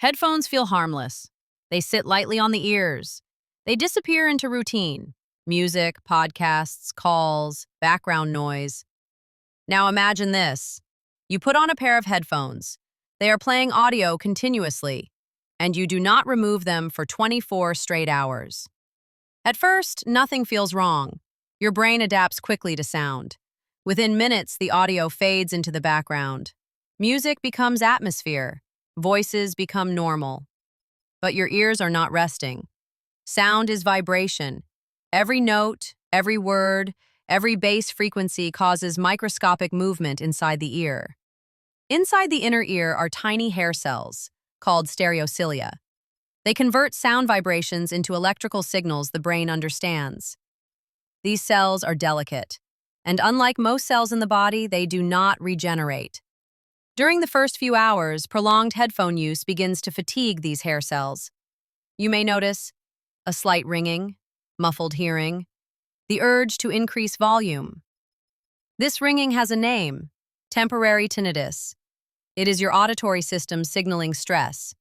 Headphones feel harmless. They sit lightly on the ears. They disappear into routine. Music, podcasts, calls, background noise. Now imagine this. You put on a pair of headphones. They are playing audio continuously, and you do not remove them for 24 straight hours. At first, nothing feels wrong. Your brain adapts quickly to sound. Within minutes, the audio fades into the background. Music becomes atmosphere. Voices become normal. But your ears are not resting. Sound is vibration. Every note, every word, every bass frequency causes microscopic movement inside the ear. Inside the inner ear are tiny hair cells, called stereocilia. They convert sound vibrations into electrical signals the brain understands. These cells are delicate, and unlike most cells in the body, they do not regenerate. During the first few hours, prolonged headphone use begins to fatigue these hair cells. You may notice a slight ringing, muffled hearing, the urge to increase volume. This ringing has a name: temporary tinnitus. It is your auditory system signaling stress.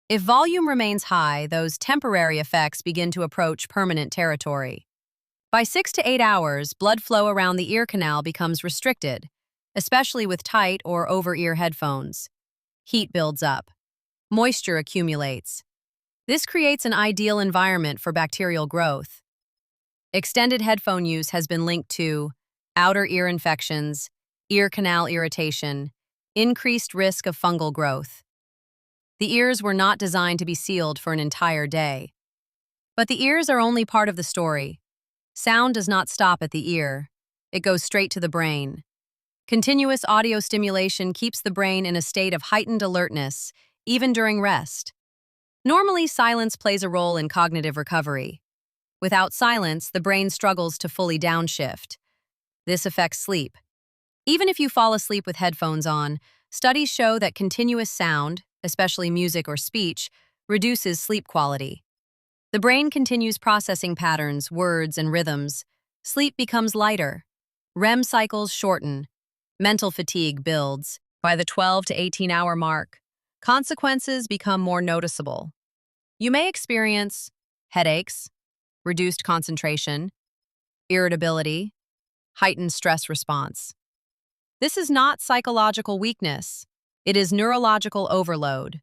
If volume remains high, those temporary effects begin to approach permanent territory. By 6 to 8 hours, blood flow around the ear canal becomes restricted, especially with tight or over-ear headphones. Heat builds up. Moisture accumulates. This creates an ideal environment for bacterial growth. Extended headphone use has been linked to outer ear infections, ear canal irritation, increased risk of fungal growth. The ears were not designed to be sealed for an entire day. But the ears are only part of the story. Sound does not stop at the ear. It goes straight to the brain. Continuous audio stimulation keeps the brain in a state of heightened alertness, even during rest. Normally, silence plays a role in cognitive recovery. Without silence, the brain struggles to fully downshift. This affects sleep. Even if you fall asleep with headphones on, studies show that continuous sound, especially music or speech, reduces sleep quality. The brain continues processing patterns, words, and rhythms. Sleep becomes lighter. REM cycles shorten. Mental fatigue builds. By the 12 to 18-hour mark, consequences become more noticeable. You may experience headaches, reduced concentration, irritability, heightened stress response. This is not psychological weakness. It is neurological overload.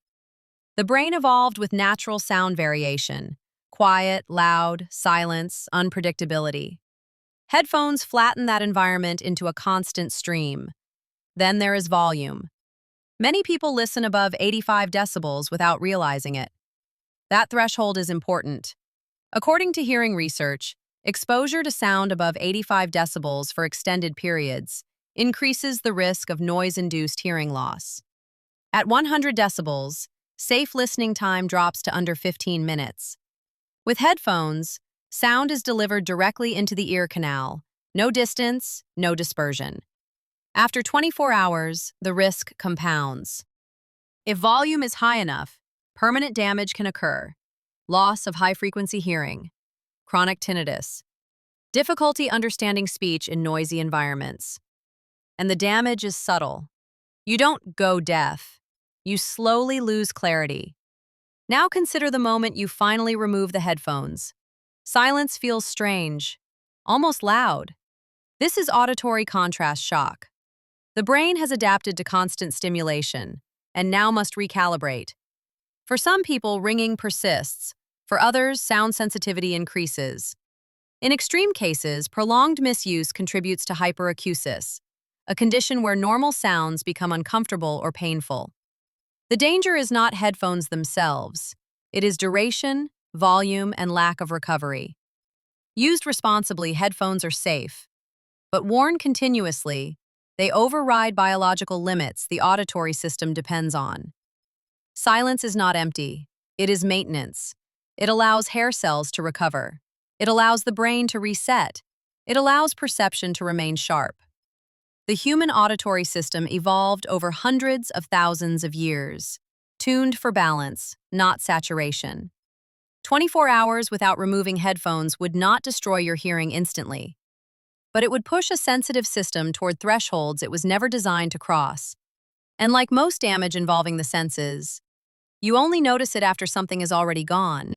The brain evolved with natural sound variation: quiet, loud, silence, unpredictability. Headphones flatten that environment into a constant stream. Then there is volume. Many people listen above 85 decibels without realizing it. That threshold is important. According to hearing research, exposure to sound above 85 decibels for extended periods increases the risk of noise-induced hearing loss. At 100 decibels, safe listening time drops to under 15 minutes. With headphones, sound is delivered directly into the ear canal. No distance, no dispersion. After 24 hours, the risk compounds. If volume is high enough, permanent damage can occur: loss of high-frequency hearing, chronic tinnitus, difficulty understanding speech in noisy environments. And the damage is subtle. You don't go deaf. You slowly lose clarity. Now consider the moment you finally remove the headphones. Silence feels strange, almost loud. This is auditory contrast shock. The brain has adapted to constant stimulation and now must recalibrate. For some people, ringing persists. For others, sound sensitivity increases. In extreme cases, prolonged misuse contributes to hyperacusis, a condition where normal sounds become uncomfortable or painful. The danger is not headphones themselves. It is duration, volume, and lack of recovery. Used responsibly, headphones are safe. But worn continuously, they override biological limits the auditory system depends on. Silence is not empty. It is maintenance. It allows hair cells to recover. It allows the brain to reset. It allows perception to remain sharp. The human auditory system evolved over hundreds of thousands of years, tuned for balance, not saturation. 24 hours without removing headphones would not destroy your hearing instantly, but it would push a sensitive system toward thresholds it was never designed to cross. And like most damage involving the senses, You only notice it after something is already gone.